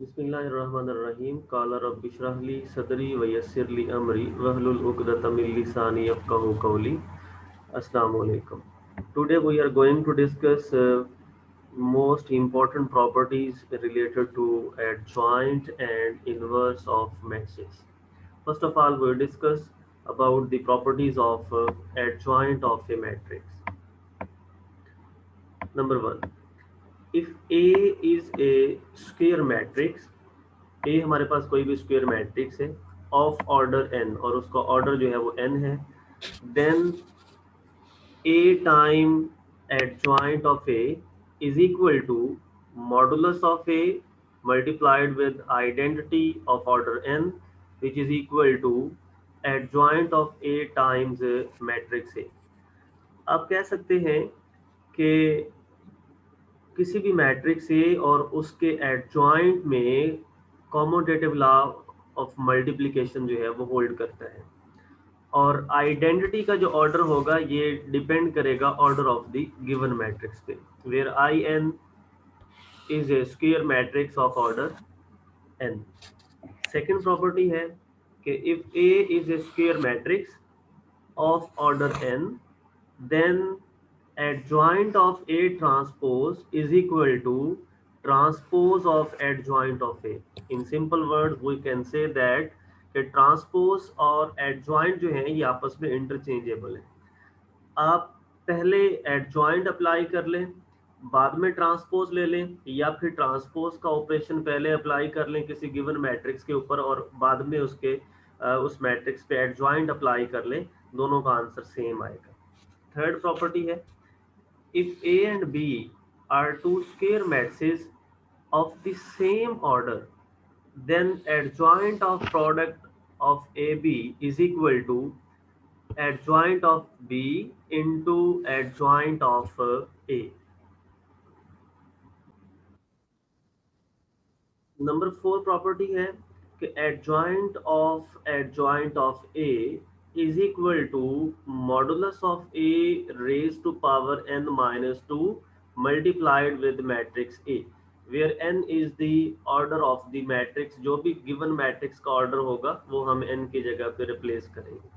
बिस्मिल्लाहिर्रहमानिर्रहीम काला रब्बि इश्रह ली सदरी व यस्सिर ली अमरी वहलुल उक़दतम मिन लिसानी यफ़क़हू क़ौली. Assalamu alaikum. Today we are going to discuss most important properties related to adjoint and inverse of matrices. First of all, we'll discuss about the properties of adjoint of a matrix. Number one, if A is a square matrix, ए हमारे पास कोई भी square matrix है of order n और उसका ऑर्डर जो है वो एन है, then A time adjoint of A is equal to modulus of A multiplied with identity of order n which is equal to adjoint of A times matrix A. आप कह सकते हैं कि किसी भी मैट्रिक्स ए और उसके एडजॉइंट में कॉमोटेटिव लॉ ऑफ मल्टीप्लिकेशन जो है वो होल्ड करता है, और आइडेंटिटी का जो ऑर्डर होगा ये डिपेंड करेगा order of the given matrix पे, where I n is a square matrix of order n. Second property है कि if A is a square matrix of order n, then adjoint of A transpose is equal to transpose of adjoint of A. In simple words we can say that कि transpose और adjoint जो है ये आपस में interchangeable है. आप पहले adjoint अप्लाई कर लें, बाद में ट्रांसपोज ले लें, या फिर ट्रांसपोज का ऑपरेशन पहले अप्लाई कर लें किसी गिवन मैट्रिक्स के ऊपर और बाद में उसके उस मैट्रिक्स पे एडजॉइंट अप्लाई कर लें, दोनों का आंसर सेम आएगा. थर्ड प्रॉपर्टी है, if A and B are two square matrices of the same order, then adjoint of product of AB is equal to adjoint of B into adjoint of A. Number 4 property है कि adjoint of A is equal to modulus of A raised to power n minus 2 multiplied with matrix A, where n is the order of the matrix. जो भी given matrix का order होगा वो हम n की जगह पे replace करेंगे,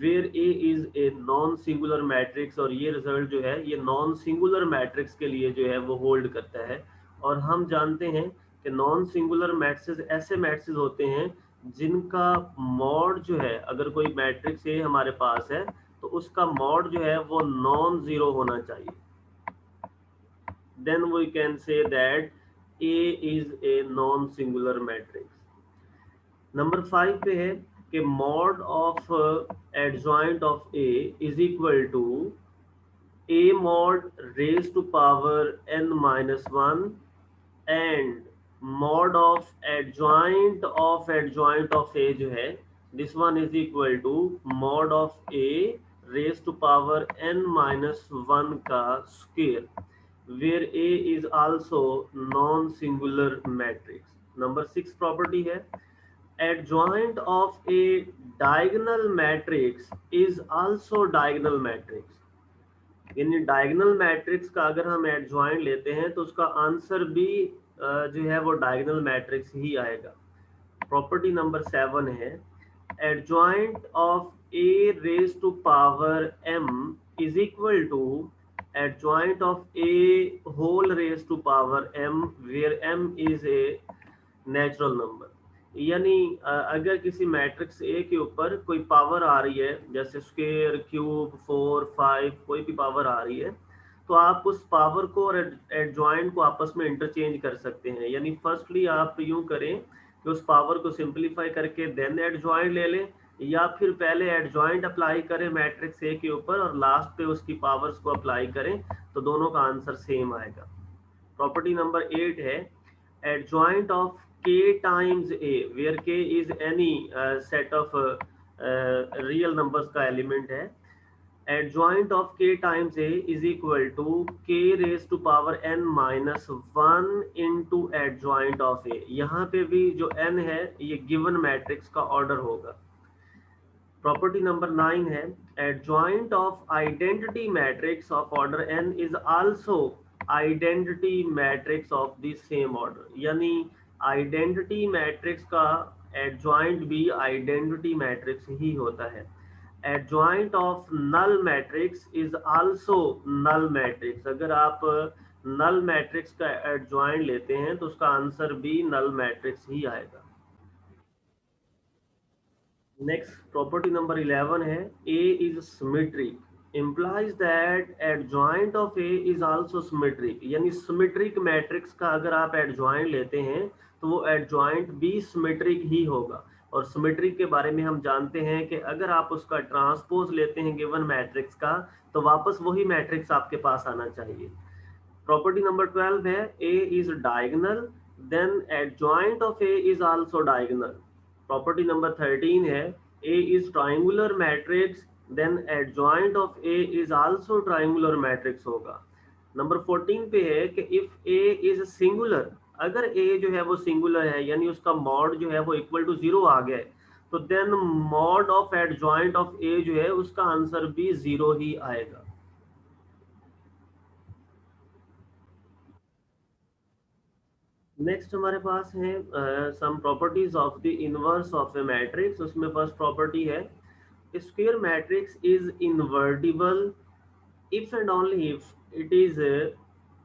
where A is a non singular matrix, और ये रिजल्ट जो है ये नॉन सिंगुलर मैट्रिक्स के लिए जो है वो होल्ड करता है. और हम जानते हैं कि नॉन सिंगुलर मैट्रिसेस ऐसे मैट्रिसेस होते हैं जिनका मॉड जो है, अगर कोई मैट्रिक्स ए हमारे पास है तो उसका मॉड जो है वो नॉन जीरो होना चाहिए. Then we can say that A is a non singular matrix. Number 5 पे है कि mod of adjoint of A is equal to a mod raised to power n minus 1 and mod of adjoint of A जो है, this one is equal to mod of A raised to power n minus 1 का square, where A is also non singular matrix. Number 6 property है, adjoint of a diagonal matrix is also diagonal matrix. यानी diagonal matrix का अगर हम adjoint लेते हैं तो उसका आंसर भी जो है वो डायगोनल मैट्रिक्स ही आएगा. प्रॉपर्टी नंबर 7 है, adjoint of A raise to power m is equal to adjoint of A whole raise to power m, where m is a natural number. यानी अगर किसी मैट्रिक्स ए के ऊपर कोई पावर आ रही है, जैसे स्क्वायर, क्यूब, 4, 5, कोई भी पावर आ रही है, तो आप उस पावर को और एडजॉइंट को आपस में इंटरचेंज कर सकते हैं. यानी फर्स्टली आप यूं करें कि उस पावर को सिंपलीफाई करके देन एडजॉइंट ले लें, या फिर पहले एडजॉइंट अप्लाई करें मैट्रिक्स ए के ऊपर और लास्ट पे उसकी पावर्स को अप्लाई करें, तो दोनों का आंसर सेम आएगा. प्रॉपर्टी नंबर 8 है, adjoint of k times a, where k is any set of real numbers का element है, adjoint of k times a is equal to k raised to power n minus 1 into adjoint of a. यहाँ पे भी जो n है ये given matrix का order होगा. प्रॉपर्टी नंबर 9 है, adjoint of identity matrix of order n is also identity matrix of the same order. यानी आइडेंटिटी मैट्रिक्स का एडजॉइंट भी आइडेंटिटी मैट्रिक्स ही होता है। Adjoint of null matrix is also null matrix. अगर आप नल मैट्रिक्स का एडजॉइंट लेते हैं तो उसका आंसर भी नल मैट्रिक्स ही आएगा। नेक्स्ट प्रॉपर्टी नंबर 11 है A is symmetric implies that adjoint of A is also symmetric। यानी सिमेट्रिक मैट्रिक्स का अगर आप एडजॉइंट लेते हैं तो वो एडजॉइंट भी सिमेट्रिक ही होगा। और सिमेट्रिक के बारे में हम जानते हैं कि अगर आप उसका ट्रांसपोज लेते हैं गिवन मैट्रिक्स का तो वापस वही मैट्रिक्स आपके पास आना चाहिए। प्रॉपर्टी नंबर 12 है A is diagonal then adjoint of A is also diagonal। Property number 13 है A is triangular matrix then adjoint of A is also triangular matrix होगा। नंबर 14 पे है कि if A is singular, अगर A जो है वो सिंगुलर है यानी उसका मॉड जो है वो इक्वल टू 0 आ गया है तो then mod of adjoint of A जो है उसका आंसर भी 0 ही आएगा। नेक्स्ट हमारे पास है some properties of the inverse of a matrix. उसमें फर्स्ट प्रॉपर्टी है square matrix is invertible if and only if it is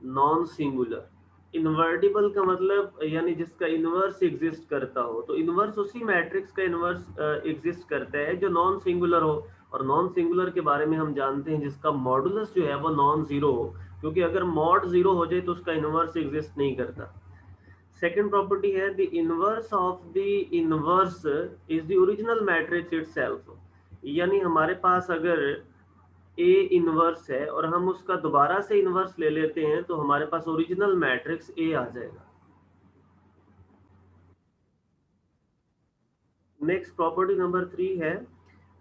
non singular. Invertible का मतलब यानी जिसका इनवर्स एग्जिस्ट करता हो, तो इनवर्स उसी मैट्रिक्स का इनवर्स एग्जिस्ट करता है जो नॉन सिंगुलर हो। और नॉन सिंगुलर के बारे में हम जानते हैं जिसका मॉडुलस जो है वो नॉन जीरो हो, क्योंकि अगर मॉड जीरो हो जाए तो उसका इनवर्स एग्जिस्ट नहीं करता। सेकेंड प्रॉपर्टी है the inverse of the inverse is the original matrix itself. यानी हमारे पास अगर ए इनवर्स है और हम उसका दोबारा से इनवर्स ले लेते हैं तो हमारे पास ओरिजिनल मैट्रिक्स ए आ जाएगा। नेक्स्ट प्रॉपर्टी नंबर 3 है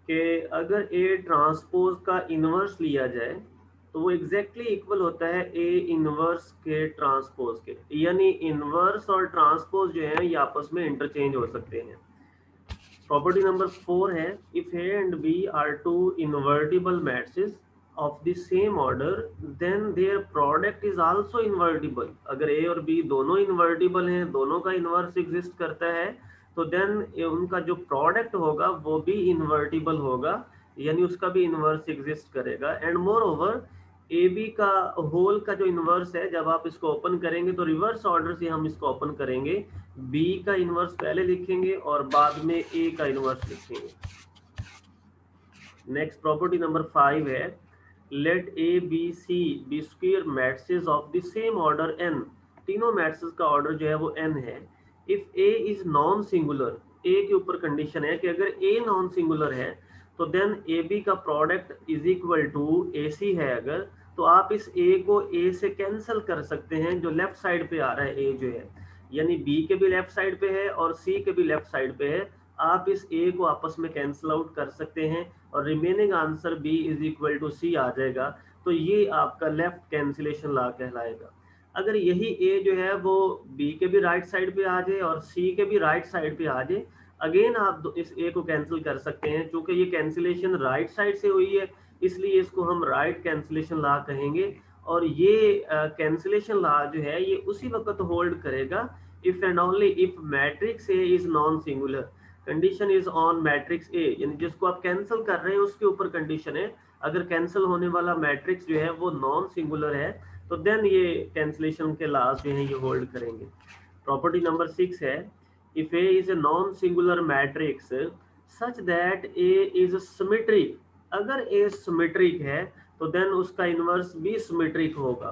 कि अगर ए ट्रांसपोज का इनवर्स लिया जाए तो वो एग्जैक्टली इक्वल होता है ए इनवर्स के ट्रांसपोज के। यानी इनवर्स और ट्रांसपोज जो है ये आपस में इंटरचेंज हो सकते हैं। प्रॉपर्टी नंबर 4 है if A and B are two invertible matrix of the same order then their product is also invertible. अगर ए और बी दोनों इनवर्टिबल हैं, दोनों का इनवर्स एग्जिस्ट करता है, तो देन उनका जो प्रोडक्ट होगा वो भी इनवर्टिबल होगा, यानी उसका भी इनवर्स एग्जिस्ट करेगा। And moreover A B का होल का जो इनवर्स है, जब आप इसको ओपन करेंगे तो रिवर्स ऑर्डर से हम इसको ओपन करेंगे, बी का इनवर्स पहले लिखेंगे और बाद में ए का इनवर्स लिखेंगे। नेक्स्ट प्रॉपर्टी नंबर 5 है let A B C be square matrices of the same order n। तीनों मैट्रिसेस का ऑर्डर जो है वो n है। If A is non singular, A के ऊपर कंडीशन है कि अगर ए नॉन सिंगुलर है तो देन ए बी का प्रोडक्ट इज इक्वल टू ए सी है। अगर तो आप इस ए को ए से कैंसिल कर सकते हैं, जो लेफ्ट साइड पे आ रहा है ए जो है, यानी बी के भी लेफ्ट साइड पे है और सी के भी लेफ्ट साइड पे है। आप इस ए को आपस में कैंसिल आउट कर सकते हैं और remaining answer B is equal to C आ जाएगा। तो ये आपका लेफ्ट कैंसिलेशन लॉ कहलाएगा। अगर यही ए जो है वो बी के भी राइट साइड पे आ जाए और सी के भी राइट साइड पे आ जाए, अगेन आप इस ए को कैंसिल कर सकते हैं। चूंकि ये कैंसिलेशन राइट साइड से हुई है इसलिए इसको हम राइट कैंसिलेशन लॉ कहेंगे। और ये कैंसिलेशन लॉ जो है ये उसी वक्त होल्ड करेगा if and only if matrix A is non singular. Condition is on matrix A, यानी जिसको आप कैंसिल कर रहे हैं उसके ऊपर कंडीशन है। अगर कैंसिल होने वाला मैट्रिक्स जो है वो नॉन सिंगुलर है तो देन ये कैंसिलेशन के लॉज जो है ये होल्ड करेंगे। प्रॉपर्टी नंबर 6 है if A is a non singular matrix such that A is symmetric. अगर ए सिमेट्रिक है तो देन उसका इनवर्स भी सिमेट्रिक होगा।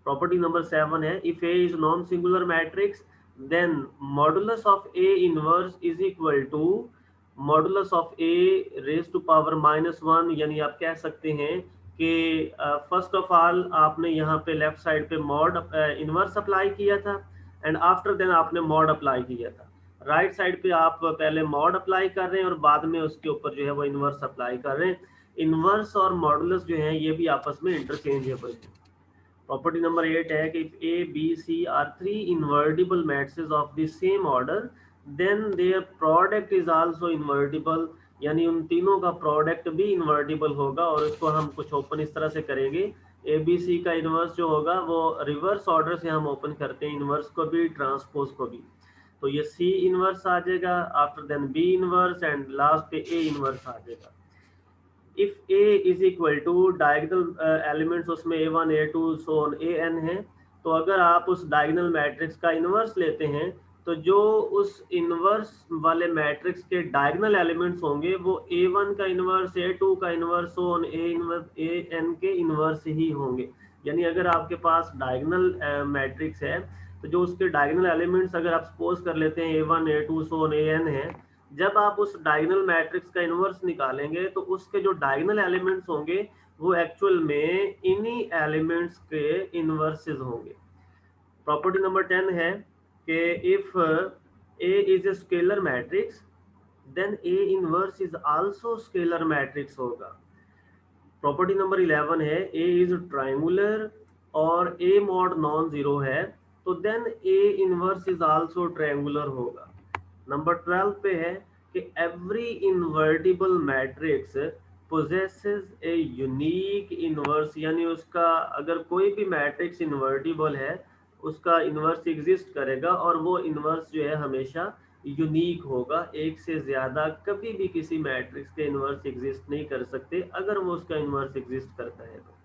प्रॉपर्टी नंबर 7 है if A is non singular matrix then modulus of A inverse is equal to modulus of A raised to power -1। यानी आप कह सकते हैं कि फर्स्ट ऑफ ऑल आपने यहाँ पे लेफ्ट साइड पे मॉड इनवर्स अप्लाई किया था एंड आफ्टर देन आपने मॉड अप्लाई किया था। राइट साइड पे आप पहले मॉड अप्लाई कर रहे हैं और बाद में उसके ऊपर जो है वो इनवर्स अप्लाई कर रहे हैं। इनवर्स और मॉडुलस जो है ये भी आपस में इंटरचेंजेबल है। प्रॉपर्टी नंबर 8 है कि if A, B, C are three invertible matrices of the same order, then their product is also invertible। यानी उन तीनों का प्रोडक्ट भी इन्वर्टिबल होगा। और इसको हम कुछ ओपन इस तरह से करेंगे, ए बी सी का इनवर्स जो होगा वो रिवर्स ऑर्डर से हम ओपन करते हैं, इनवर्स को भी ट्रांसपोज को भी। तो ये सी इनवर्स आ जाएगा, after then B inverse and last पे ए इनवर्स आ जाएगा। If A is equal to diagonal elements उसमें a1 a2 so on an है, तो अगर आप उस डायगोनल मैट्रिक्स का इनवर्स लेते हैं तो जो उस इनवर्स वाले मैट्रिक्स के डायगोनल एलिमेंट्स होंगे वो a1 का इनवर्स, a2 का inverse, so on a inverse an के इनवर्स ही होंगे। यानी अगर आपके पास डायगोनल मैट्रिक्स है तो जो उसके डायगोनल एलिमेंट्स अगर आप सपोज कर लेते हैं a1 a2 so on an है, जब आप उस डायगोनल मैट्रिक्स का इनवर्स निकालेंगे तो उसके जो डायगोनल एलिमेंट्स होंगे वो एक्चुअल में इन्हीं एलिमेंट्स के इनवर्सेस होंगे। प्रॉपर्टी नंबर 10 है कि if A is a scalar matrix then A inverse is also scalar matrix होगा। प्रॉपर्टी नंबर 11 है ए इज ट्रायंगुलर और ए मॉड नॉन जीरो है तो then A inverse is also triangular होगा। नंबर 12 पे है कि every invertible matrix possesses a unique inverse, यानी उसका अगर कोई भी मैट्रिक्स इन्वर्टिबल है उसका इनवर्स एग्जिस्ट करेगा और वो इनवर्स जो है हमेशा यूनिक होगा। एक से ज्यादा कभी भी किसी मैट्रिक्स के इनवर्स एग्जिस्ट नहीं कर सकते, अगर वो उसका इनवर्स एग्जिस्ट करता है तो।